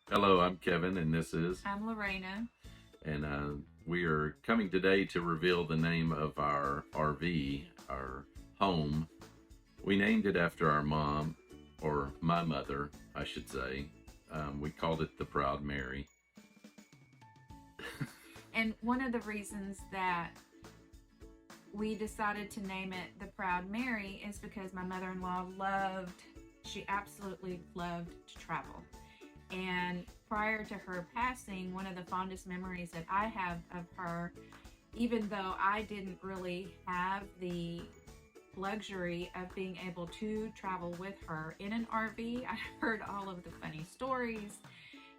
Hello, I'm Kevin, and this is, I'm Lorena. and we are coming today to reveal the name of our RV, our home. We named it after our mom, or my mother, I should say. We called it the Proud Mary. And one of the reasons that we decided to name it the Proud Mary is because my mother in law she absolutely loved to travel. And prior to her passing, one of the fondest memories that I have of her, even though I didn't really have the luxury of being able to travel with her in an RV, I heard all of the funny stories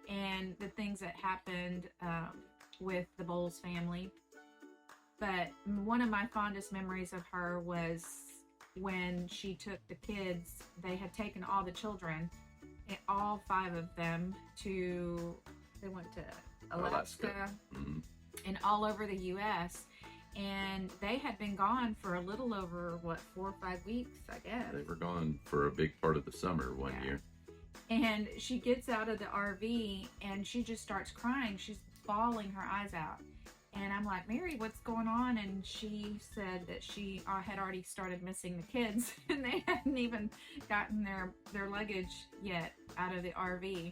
and the things that happened with the Bowles family. But one of my fondest memories of her was when she took the kids. They had taken all the children, all five of them, they went to Alaska. Alaska Mm-hmm. and all over the US. And they had been gone for a little over, 4 or 5 weeks, I guess. They were gone for a big part of the summer one Yeah. year. And she gets out of the RV and she just starts crying. She's bawling her eyes out. And I'm like, Mary, what's going on? And she said that she had already started missing the kids and they hadn't even gotten their luggage yet out of the RV.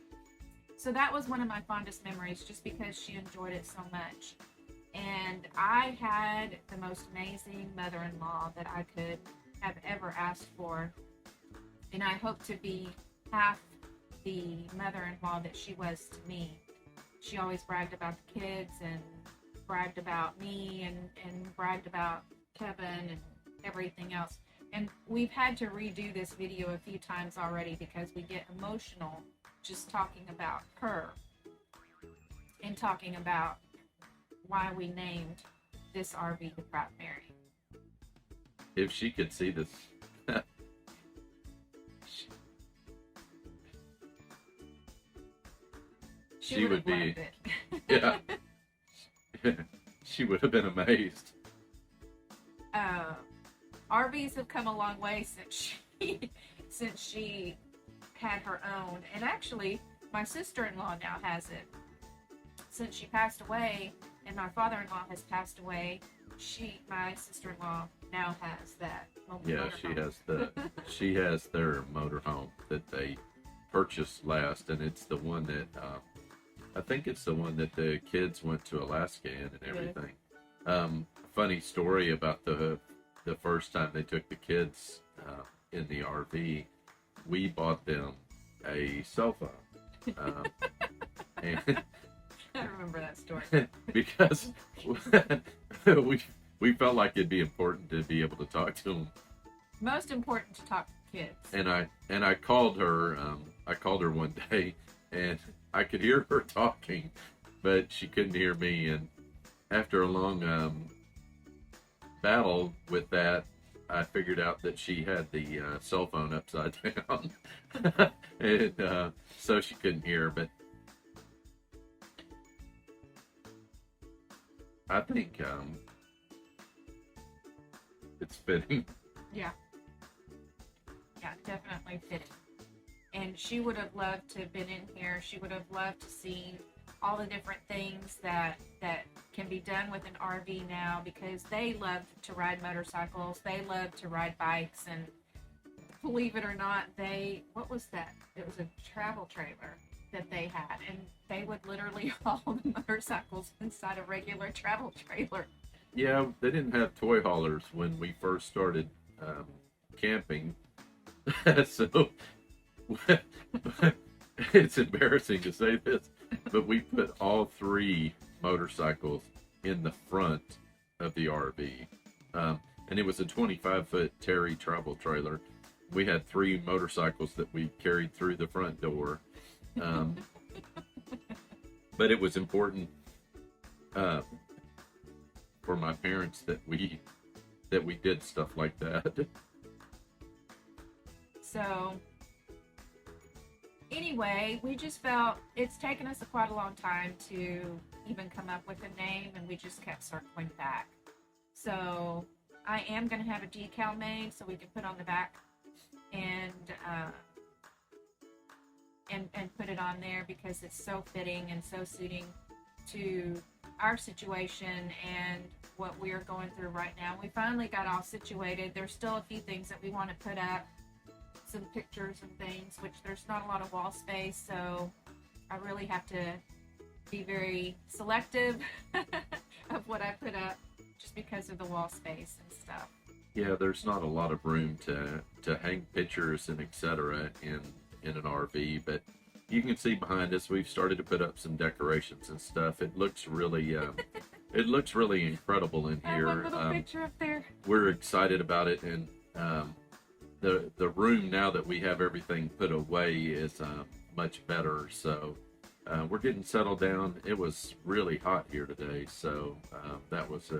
So that was one of my fondest memories just because she enjoyed it so much. And I had the most amazing mother in law that I could have ever asked for. And I hope to be half the mother in law that she was to me. She always bragged about the kids and bragged about me and bragged about Kevin and everything else. And we've had to redo this video a few times already because we get emotional just talking about her and talking about why we named this RV the Proud Mary. If she could see this, she would would have be, loved it. yeah, she would have been amazed. uh, RVs have come a long way since she had her own, and actually, my sister-in-law now has it. Since she passed away, and my father-in-law has passed away, my sister-in-law now has that Yeah, she has their motorhome that they purchased last, and it's the one that I think it's the one that the kids went to Alaska in and everything. Funny story about the first time they took the kids in the RV. We bought them a cell phone, and I remember that story. because we we felt like it'd be important to be able to talk to them. Most important to talk to kids. And I called her. I called her one day, and I could hear her talking, but she couldn't hear me. And after a long battle with that, I figured out that she had the cell phone upside down, and so she couldn't hear. But I think it's fitting. Yeah, yeah, definitely fitting. And she would have loved to have been in here. She would have loved to see all the different things that can be done with an RV now because they love to ride motorcycles. They love to ride bikes, and believe it or not, what was that? It was a travel trailer that they had, and they would literally haul the motorcycles inside a regular travel trailer. Yeah, they didn't have toy haulers when we first started um, camping, so it's embarrassing to say this, but we put all three motorcycles in the front of the RV. And it was a 25-foot Terry travel trailer. We had three motorcycles that we carried through the front door. Um, but it was important uh, for my parents that we did stuff like that. So anyway, we just felt it's taken us quite a long time to even come up with a name, and we just kept circling back. So I am going to have a decal made so we can put on the back, and and put it on there because it's so fitting and so suiting to our situation and what we are going through right now. We finally got all situated. There's still a few things that we want to put up, some pictures and things, which there's not a lot of wall space, so I really have to be very selective of what I put up just because of the wall space and stuff. Yeah, there's not a lot of room to hang pictures and etc. in an RV, but you can see behind us we've started to put up some decorations and stuff. It looks really it looks really incredible in here. One little picture up there. We're excited about it, and the room, now that we have everything put away, is much better. So we're getting settled down. It was really hot here today, so that was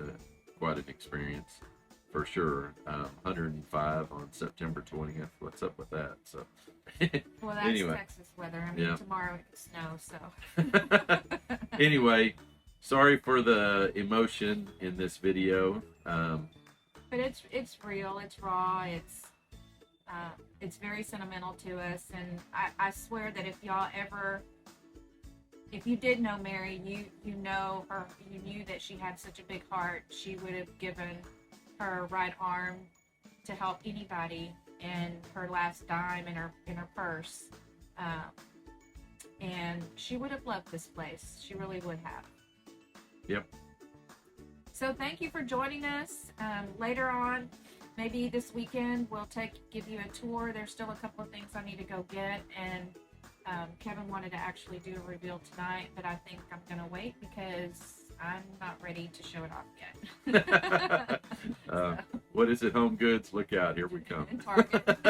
quite an experience for sure. 105 on September 20th. What's up with that? So well, that's anyway. Texas weather. I mean, tomorrow it could snow. So anyway, sorry for the emotion in this video. But it's real. It's raw. It's very sentimental to us, and I swear that if y'all ever, if you did know Mary, you know her, you knew that she had such a big heart, she would have given her right arm to help anybody, and her last dime in her purse, and she would have loved this place. She really would have. Yep. So thank you for joining us. Later on, maybe this weekend, we'll give you a tour. There's still a couple of things I need to go get, and Kevin wanted to actually do a reveal tonight, but I think I'm going to wait because I'm not ready to show it off yet. What is it, Home Goods? Look out, here we come. Target.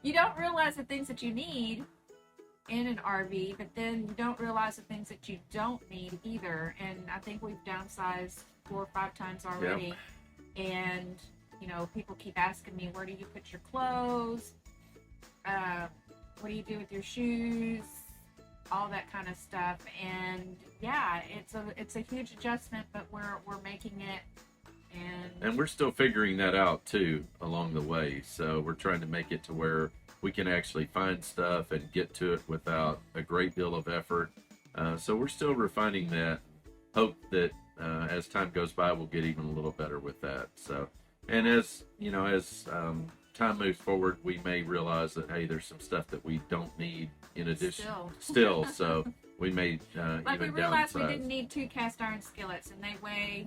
You don't realize the things that you need in an RV, but then you don't realize the things that you don't need either. And I think we've downsized 4 or 5 times already. Yep. And you know, people keep asking me, where do you put your clothes? What do you do with your shoes? All that kind of stuff. And yeah, it's a huge adjustment, but we're making it. And we're still figuring that out too along the way. So we're trying to make it to where we can actually find stuff and get to it without a great deal of effort. So we're still refining that. Hope that as time goes by, we'll get even a little better with that. So, and as you know, as time moves forward, we may realize that, hey, there's some stuff that we don't need in addition. Still, so we may like even we realized downsize. We didn't need 2 cast iron skillets, and they weigh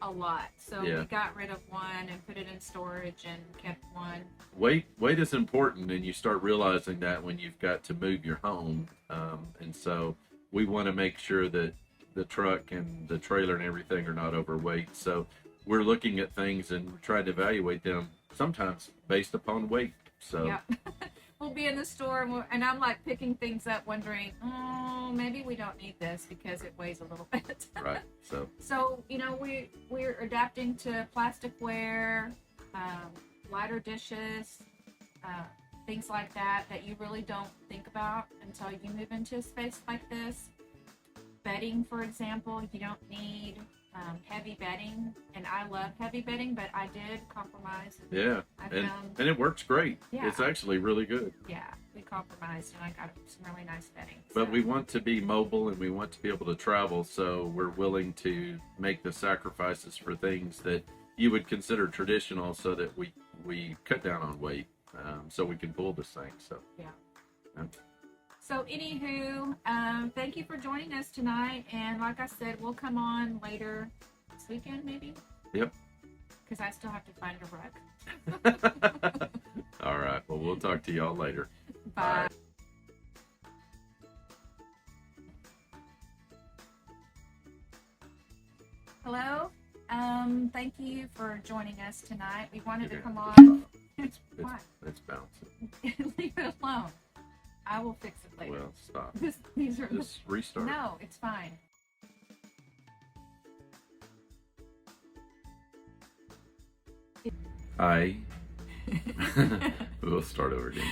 a lot. So we got rid of one and put it in storage and kept one. Weight is important, and you start realizing that when you've got to move your home. And so we want to make sure that the truck and the trailer and everything are not overweight. So we're looking at things and trying to evaluate them sometimes based upon weight. So yeah. We'll be in the store and I'm like picking things up wondering, oh, maybe we don't need this because it weighs a little bit. Right. So you know, we're adapting to plasticware, lighter dishes, things like that you really don't think about until you move into a space like this. Bedding, for example, you don't need heavy bedding, and I love heavy bedding, but I did compromise. Yeah, and it works great. Yeah. It's actually really good. Yeah, we compromised, and I got some really nice bedding. But we want to be mobile, and we want to be able to travel, so we're willing to make the sacrifices for things that you would consider traditional, so that we cut down on weight, so we can pull this thing. So yeah. Yeah. So anywho, thank you for joining us tonight. And like I said, we'll come on later this weekend, maybe. Yep. Because I still have to find a rug. All right. Well, we'll talk to y'all later. Bye. Bye. Hello. Thank you for joining us tonight. We wanted to come on. It's bouncing. Leave it alone. I will fix it later. Well, stop. Just restart. No, it's fine. Hi. We'll start over again.